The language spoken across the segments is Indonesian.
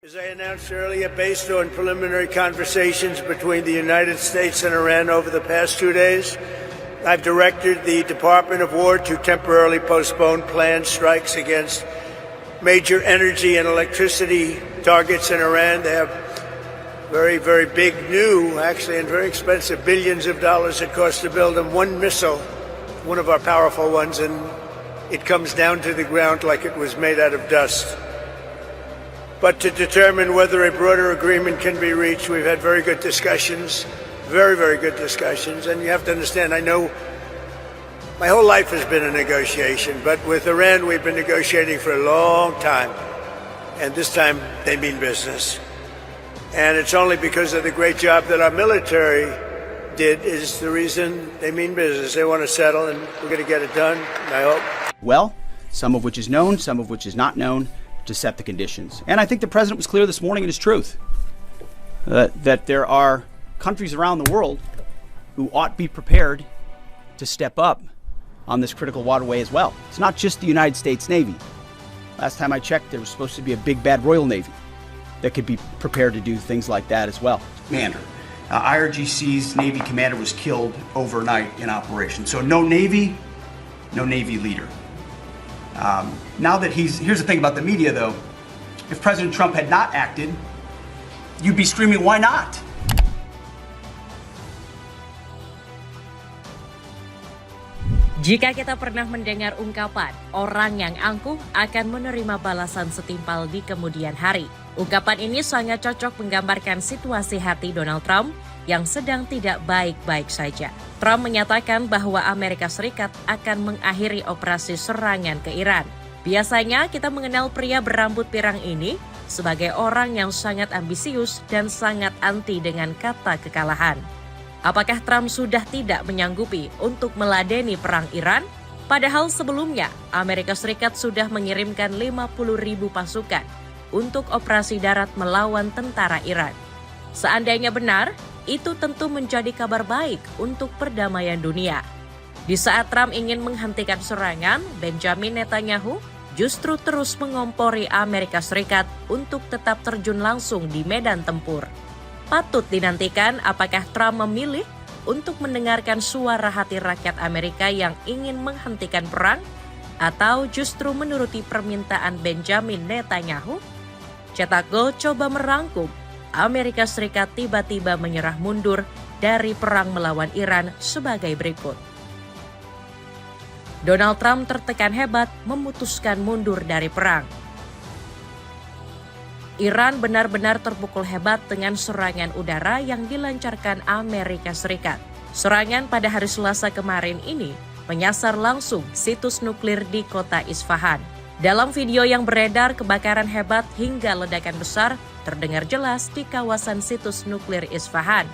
As I announced earlier, based on preliminary conversations between the United States and Iran over the past 2 days, I've directed the Department of War to temporarily postpone planned strikes against major energy and electricity targets in Iran. They have very, very big, new, actually, and very expensive, billions of dollars it costs to build them. One missile, one of our powerful ones, and it comes down to the ground like it was made out of dust. But to determine whether a broader agreement can be reached, we've had very good discussions, very, very good discussions. And you have to understand, I know my whole life has been a negotiation, but with Iran, we've been negotiating for a long time. And this time, they mean business. And it's only because of the great job that our military did is the reason they mean business. They want to settle, and we're going to get it done, I hope. Well, some of which is known, some of which is not known, to set the conditions. And I think the president was clear this morning in his truth that there are countries around the world who ought to be prepared to step up on this critical waterway as well. It's not just the United States Navy. Last time I checked, there was supposed to be a big bad Royal Navy that could be prepared to do things like that as well. Commander, IRGC's Navy commander was killed overnight in operation. So no Navy leader. Now that here's the thing about the media though, if President Trump had not acted, you'd be screaming, why not? Jika kita pernah mendengar ungkapan, orang yang angkuh akan menerima balasan setimpal di kemudian hari. Ungkapan ini sangat cocok menggambarkan situasi hati Donald Trump yang sedang tidak baik-baik saja. Trump menyatakan bahwa Amerika Serikat akan mengakhiri operasi serangan ke Iran. Biasanya kita mengenal pria berambut pirang ini sebagai orang yang sangat ambisius dan sangat anti dengan kata kekalahan. Apakah Trump sudah tidak menyanggupi untuk meladeni perang Iran? Padahal sebelumnya, Amerika Serikat sudah mengirimkan 50.000 pasukan untuk operasi darat melawan tentara Iran. Seandainya benar, itu tentu menjadi kabar baik untuk perdamaian dunia. Di saat Trump ingin menghentikan serangan, Benjamin Netanyahu justru terus mengompori Amerika Serikat untuk tetap terjun langsung di medan tempur. Patut dinantikan apakah Trump memilih untuk mendengarkan suara hati rakyat Amerika yang ingin menghentikan perang atau justru menuruti permintaan Benjamin Netanyahu. Cetak Gol coba merangkum, Amerika Serikat tiba-tiba menyerah mundur dari perang melawan Iran sebagai berikut. Donald Trump tertekan hebat memutuskan mundur dari perang. Iran benar-benar terpukul hebat dengan serangan udara yang dilancarkan Amerika Serikat. Serangan pada hari Selasa kemarin ini menyasar langsung situs nuklir di kota Isfahan. Dalam video yang beredar, kebakaran hebat hingga ledakan besar terdengar jelas di kawasan situs nuklir Isfahan.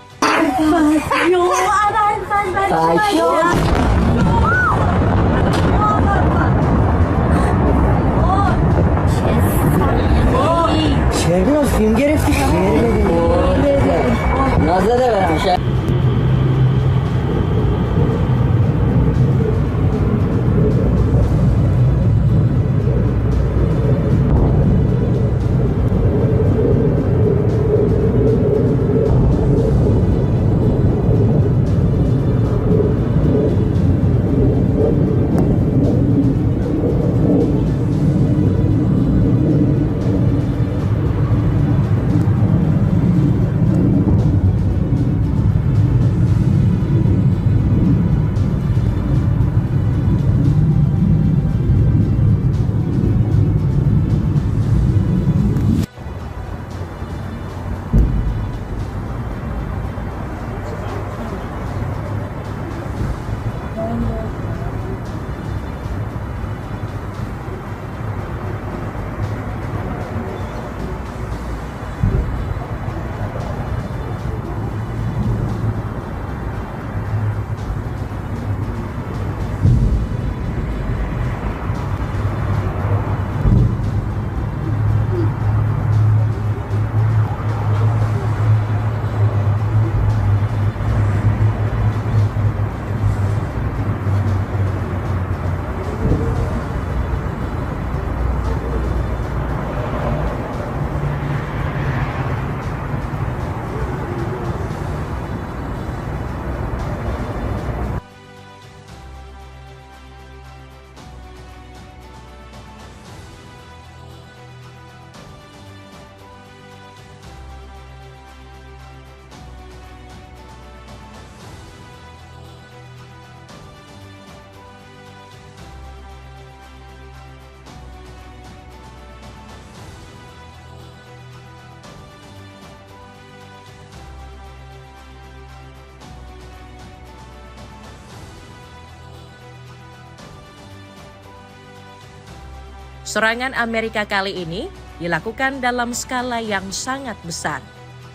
serangan Amerika kali ini dilakukan dalam skala yang sangat besar.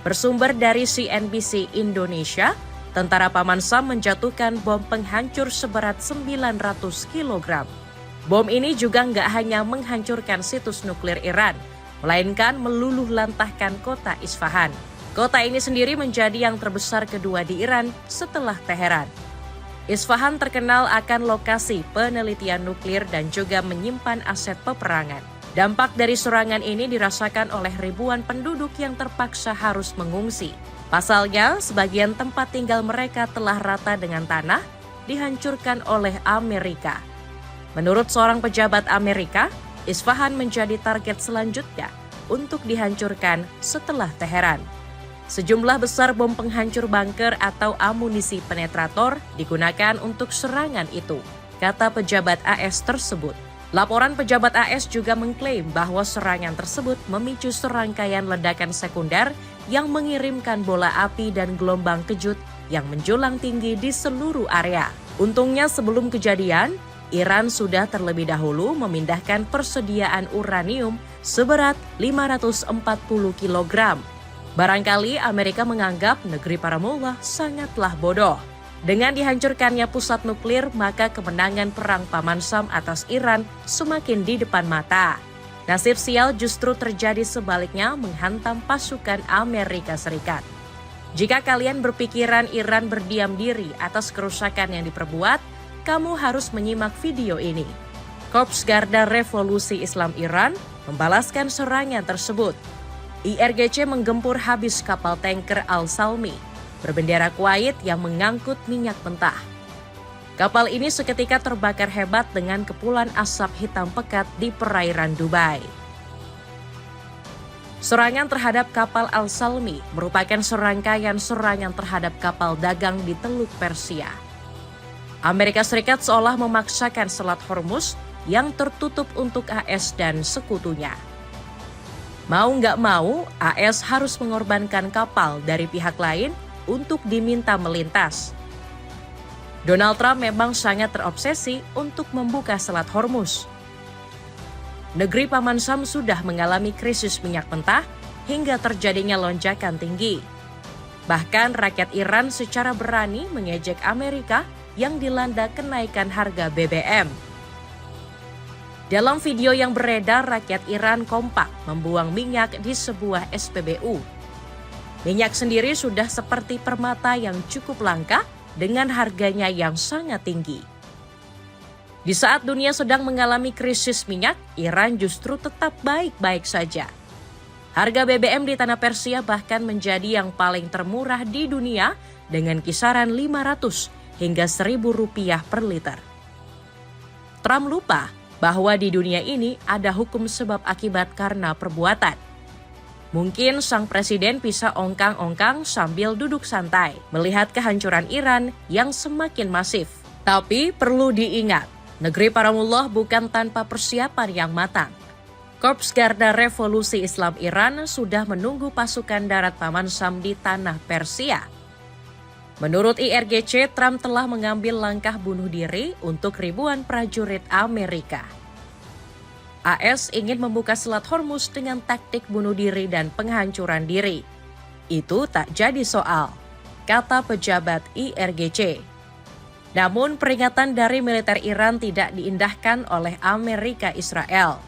Bersumber dari CNBC Indonesia, tentara Paman Sam menjatuhkan bom penghancur seberat 900 kg. Bom ini juga nggak hanya menghancurkan situs nuklir Iran, melainkan meluluh lantahkan kota Isfahan. Kota ini sendiri menjadi yang terbesar kedua di Iran setelah Teheran. Isfahan terkenal akan lokasi penelitian nuklir dan juga menyimpan aset peperangan. Dampak dari serangan ini dirasakan oleh ribuan penduduk yang terpaksa harus mengungsi. Pasalnya, sebagian tempat tinggal mereka telah rata dengan tanah, dihancurkan oleh Amerika. Menurut seorang pejabat Amerika, Isfahan menjadi target selanjutnya untuk dihancurkan setelah Teheran. Sejumlah besar bom penghancur bunker atau amunisi penetrator digunakan untuk serangan itu, kata pejabat AS tersebut. Laporan pejabat AS juga mengklaim bahwa serangan tersebut memicu serangkaian ledakan sekunder yang mengirimkan bola api dan gelombang kejut yang menjulang tinggi di seluruh area. Untungnya sebelum kejadian, Iran sudah terlebih dahulu memindahkan persediaan uranium seberat 540 kg. Barangkali Amerika menganggap negeri para mullah sangatlah bodoh. Dengan dihancurkannya pusat nuklir, maka kemenangan perang Paman Sam atas Iran semakin di depan mata. Nasib sial justru terjadi sebaliknya menghantam pasukan Amerika Serikat. Jika kalian berpikiran Iran berdiam diri atas kerusakan yang diperbuat, kamu harus menyimak video ini. Korps Garda Revolusi Islam Iran membalaskan serangan tersebut. IRGC menggempur habis kapal tanker Al-Salmi berbendera Kuwait yang mengangkut minyak mentah. Kapal ini seketika terbakar hebat dengan kepulan asap hitam pekat di perairan Dubai. Serangan terhadap kapal Al-Salmi merupakan serangkaian serangan terhadap kapal dagang di Teluk Persia. Amerika Serikat seolah memaksakan Selat Hormuz yang tertutup untuk AS dan sekutunya. Mau nggak mau, AS harus mengorbankan kapal dari pihak lain untuk diminta melintas. Donald Trump memang sangat terobsesi untuk membuka Selat Hormuz. Negeri Paman Sam sudah mengalami krisis minyak mentah hingga terjadinya lonjakan tinggi. Bahkan rakyat Iran secara berani mengejek Amerika yang dilanda kenaikan harga BBM. Dalam video yang beredar, rakyat Iran kompak membuang minyak di sebuah SPBU. Minyak sendiri sudah seperti permata yang cukup langka dengan harganya yang sangat tinggi. Di saat dunia sedang mengalami krisis minyak, Iran justru tetap baik-baik saja. Harga BBM di tanah Persia bahkan menjadi yang paling termurah di dunia dengan kisaran 500 hingga 1.000 rupiah per liter. Trump lupa bahwa di dunia ini ada hukum sebab akibat karena perbuatan. Mungkin sang presiden bisa ongkang-ongkang sambil duduk santai melihat kehancuran Iran yang semakin masif. Tapi perlu diingat, negeri para mullah bukan tanpa persiapan yang matang. Korps Garda Revolusi Islam Iran sudah menunggu pasukan darat Paman Sam di tanah Persia. Menurut IRGC, Trump telah mengambil langkah bunuh diri untuk ribuan prajurit Amerika. AS ingin membuka Selat Hormuz dengan taktik bunuh diri dan penghancuran diri. Itu tak jadi soal, kata pejabat IRGC. Namun peringatan dari militer Iran tidak diindahkan oleh Amerika Israel.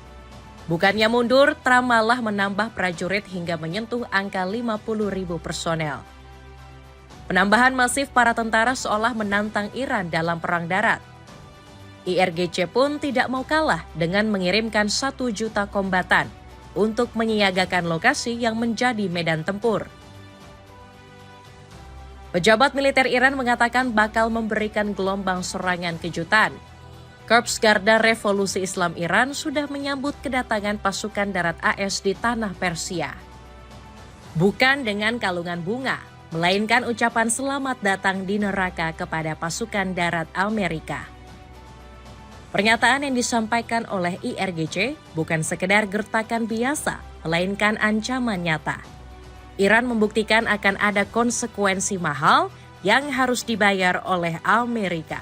Bukannya mundur, Trump malah menambah prajurit hingga menyentuh angka 50.000 personel. Penambahan masif para tentara seolah menantang Iran dalam perang darat. IRGC pun tidak mau kalah dengan mengirimkan 1 juta kombatan untuk menyiagakan lokasi yang menjadi medan tempur. Pejabat militer Iran mengatakan bakal memberikan gelombang serangan kejutan. Korps Garda Revolusi Islam Iran sudah menyambut kedatangan pasukan darat AS di tanah Persia. Bukan dengan kalungan bunga, melainkan ucapan selamat datang di neraka kepada pasukan darat Amerika. Pernyataan yang disampaikan oleh IRGC bukan sekedar gertakan biasa, melainkan ancaman nyata. Iran membuktikan akan ada konsekuensi mahal yang harus dibayar oleh Amerika.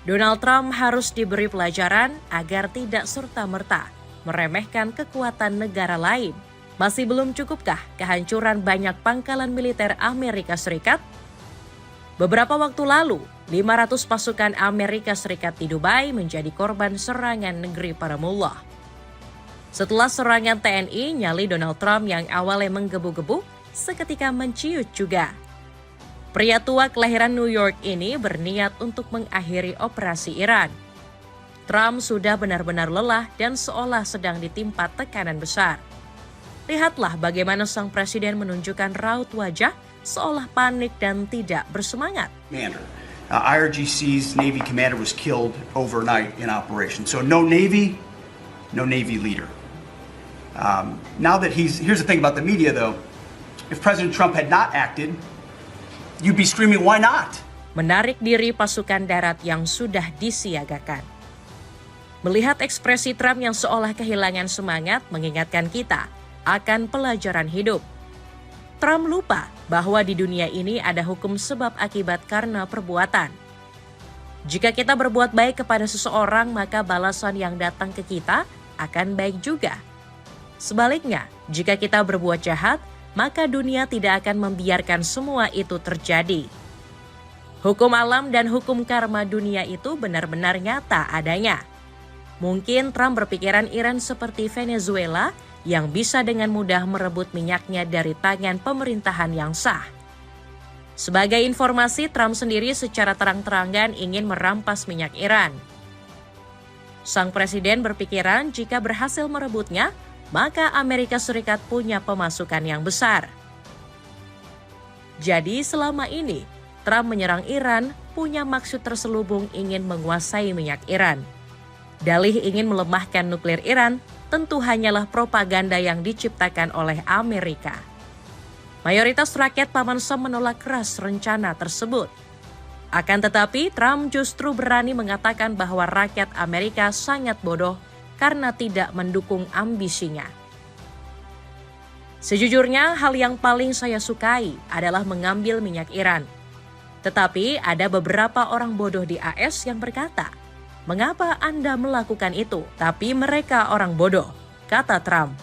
Donald Trump harus diberi pelajaran agar tidak serta-merta meremehkan kekuatan negara lain. Masih belum cukupkah kehancuran banyak pangkalan militer Amerika Serikat? Beberapa waktu lalu, 500 pasukan Amerika Serikat di Dubai menjadi korban serangan negeri para mullah. Setelah serangan TNI, nyali Donald Trump yang awalnya menggebu-gebu seketika menciut juga. Pria tua kelahiran New York ini berniat untuk mengakhiri operasi Iran. Trump sudah benar-benar lelah dan seolah sedang ditimpa tekanan besar. Lihatlah bagaimana sang presiden menunjukkan raut wajah seolah panik dan tidak bersemangat. IRGC's Navy commander was killed overnight in operation. So no Navy leader. Now that here's the thing about the media though, if President Trump had not acted, you'd be screaming, why not? Menarik diri pasukan darat yang sudah disiagakan. Melihat ekspresi Trump yang seolah kehilangan semangat mengingatkan kita akan pelajaran hidup. Trump lupa bahwa di dunia ini ada hukum sebab akibat karena perbuatan. Jika kita berbuat baik kepada seseorang, maka balasan yang datang ke kita akan baik juga. Sebaliknya, jika kita berbuat jahat, maka dunia tidak akan membiarkan semua itu terjadi. Hukum alam dan hukum karma dunia itu benar-benar nyata adanya. Mungkin Trump berpikiran Iran seperti Venezuela yang bisa dengan mudah merebut minyaknya dari tangan pemerintahan yang sah. Sebagai informasi, Trump sendiri secara terang-terangan ingin merampas minyak Iran. Sang presiden berpikiran jika berhasil merebutnya, maka Amerika Serikat punya pemasukan yang besar. Jadi selama ini, Trump menyerang Iran punya maksud terselubung ingin menguasai minyak Iran. Dalih ingin melemahkan nuklir Iran tentu hanyalah propaganda yang diciptakan oleh Amerika. Mayoritas rakyat Paman Sam menolak keras rencana tersebut. Akan tetapi, Trump justru berani mengatakan bahwa rakyat Amerika sangat bodoh karena tidak mendukung ambisinya. Sejujurnya, hal yang paling saya sukai adalah mengambil minyak Iran. Tetapi ada beberapa orang bodoh di AS yang berkata, "Mengapa Anda melakukan itu?" Tapi mereka orang bodoh, kata Trump.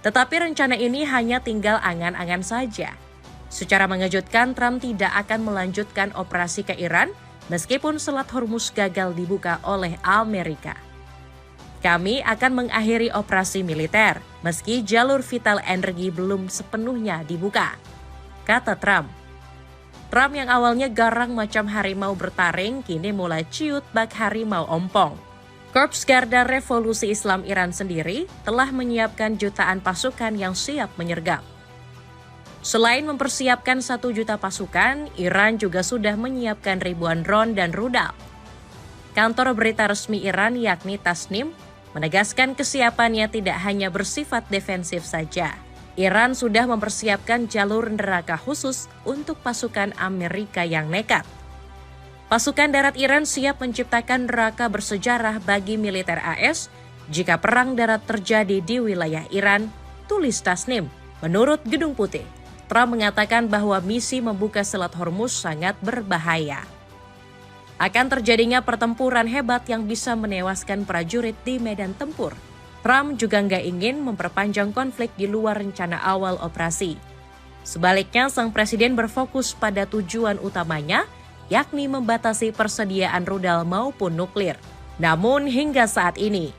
Tetapi rencana ini hanya tinggal angan-angan saja. Secara mengejutkan, Trump tidak akan melanjutkan operasi ke Iran meskipun Selat Hormuz gagal dibuka oleh Amerika. Kami akan mengakhiri operasi militer meski jalur vital energi belum sepenuhnya dibuka, kata Trump. Trump yang awalnya garang macam harimau bertaring kini mulai ciut bak harimau ompong. Korps Garda Revolusi Islam Iran sendiri telah menyiapkan jutaan pasukan yang siap menyergap. Selain mempersiapkan 1 juta pasukan, Iran juga sudah menyiapkan ribuan drone dan rudal. Kantor berita resmi Iran yakni Tasnim menegaskan kesiapannya tidak hanya bersifat defensif saja. Iran sudah mempersiapkan jalur neraka khusus untuk pasukan Amerika yang nekat. Pasukan darat Iran siap menciptakan neraka bersejarah bagi militer AS jika perang darat terjadi di wilayah Iran, tulis Tasnim. Menurut Gedung Putih, Trump mengatakan bahwa misi membuka Selat Hormuz sangat berbahaya. Akan terjadinya pertempuran hebat yang bisa menewaskan prajurit di medan tempur. Trump juga nggak ingin memperpanjang konflik di luar rencana awal operasi. Sebaliknya, sang presiden berfokus pada tujuan utamanya, yakni membatasi persediaan rudal maupun nuklir. Namun hingga saat ini,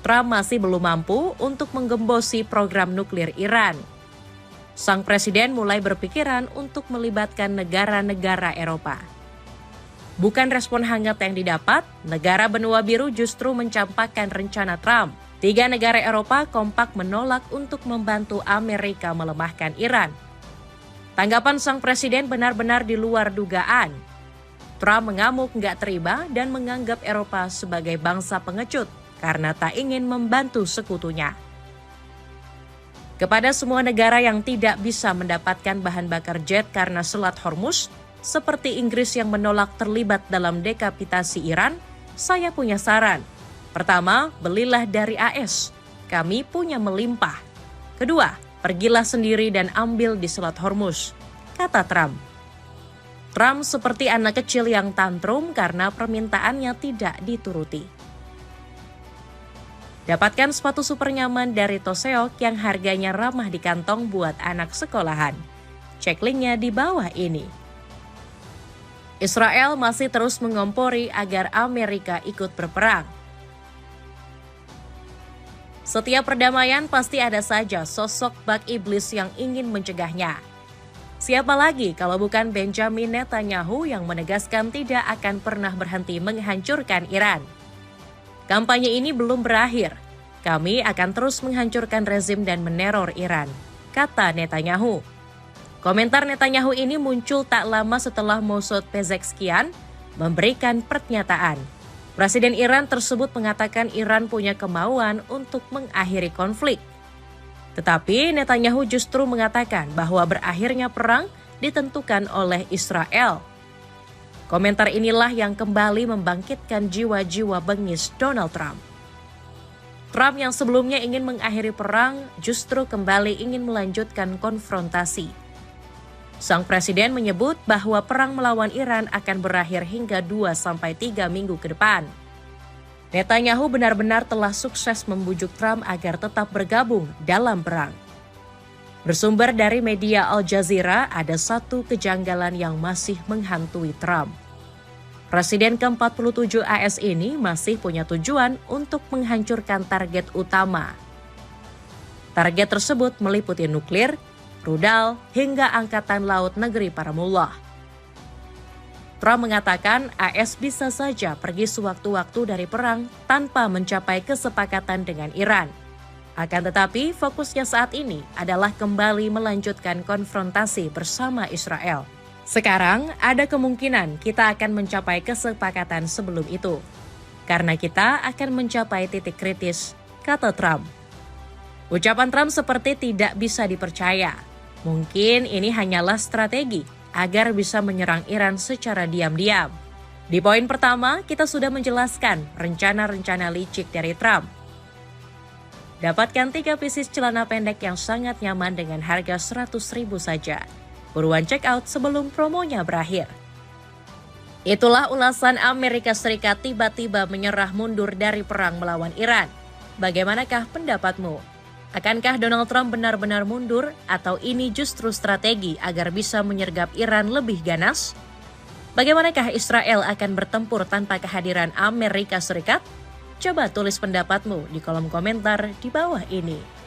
Trump masih belum mampu untuk menggembosi program nuklir Iran. Sang presiden mulai berpikiran untuk melibatkan negara-negara Eropa. Bukan respon hangat yang didapat, negara benua biru justru mencampakkan rencana Trump. 3 negara Eropa kompak menolak untuk membantu Amerika melemahkan Iran. Tanggapan sang presiden benar-benar di luar dugaan. Trump mengamuk nggak terima dan menganggap Eropa sebagai bangsa pengecut karena tak ingin membantu sekutunya. Kepada semua negara yang tidak bisa mendapatkan bahan bakar jet karena Selat Hormuz, seperti Inggris yang menolak terlibat dalam dekapitasi Iran, saya punya saran. Pertama, belilah dari AS. Kami punya melimpah. Kedua, pergilah sendiri dan ambil di Selat Hormuz, kata Trump. Trump seperti anak kecil yang tantrum karena permintaannya tidak dituruti. Dapatkan sepatu super nyaman dari Toseok yang harganya ramah di kantong buat anak sekolahan. Cek linknya di bawah ini. Israel masih terus mengompori agar Amerika ikut berperang. Setiap perdamaian pasti ada saja sosok bak iblis yang ingin mencegahnya. Siapa lagi kalau bukan Benjamin Netanyahu yang menegaskan tidak akan pernah berhenti menghancurkan Iran. Kampanye ini belum berakhir. Kami akan terus menghancurkan rezim dan meneror Iran, kata Netanyahu. Komentar Netanyahu ini muncul tak lama setelah Mossad Pezeshkian memberikan pernyataan. Presiden Iran tersebut mengatakan Iran punya kemauan untuk mengakhiri konflik. Tetapi Netanyahu justru mengatakan bahwa berakhirnya perang ditentukan oleh Israel. Komentar inilah yang kembali membangkitkan jiwa-jiwa bengis Donald Trump. Trump yang sebelumnya ingin mengakhiri perang justru kembali ingin melanjutkan konfrontasi. Sang presiden menyebut bahwa perang melawan Iran akan berakhir hingga 2-3 minggu ke depan. Netanyahu benar-benar telah sukses membujuk Trump agar tetap bergabung dalam perang. Bersumber dari media Al Jazeera, ada satu kejanggalan yang masih menghantui Trump. Presiden ke-47 AS ini masih punya tujuan untuk menghancurkan target utama. Target tersebut meliputi nuklir, rudal, hingga angkatan laut negeri para mullah. Trump mengatakan AS bisa saja pergi sewaktu-waktu dari perang tanpa mencapai kesepakatan dengan Iran. Akan tetapi, fokusnya saat ini adalah kembali melanjutkan konfrontasi bersama Israel. Sekarang, ada kemungkinan kita akan mencapai kesepakatan sebelum itu. Karena kita akan mencapai titik kritis, kata Trump. Ucapan Trump seperti tidak bisa dipercaya. Mungkin ini hanyalah strategi agar bisa menyerang Iran secara diam-diam. Di poin pertama, kita sudah menjelaskan rencana-rencana licik dari Trump. Dapatkan 3 pieces celana pendek yang sangat nyaman dengan harga 100.000 saja. Buruan check out sebelum promonya berakhir. Itulah ulasan Amerika Serikat tiba-tiba menyerah mundur dari perang melawan Iran. Bagaimanakah pendapatmu? Akankah Donald Trump benar-benar mundur atau ini justru strategi agar bisa menyergap Iran lebih ganas? Bagaimanakah Israel akan bertempur tanpa kehadiran Amerika Serikat? Coba tulis pendapatmu di kolom komentar di bawah ini.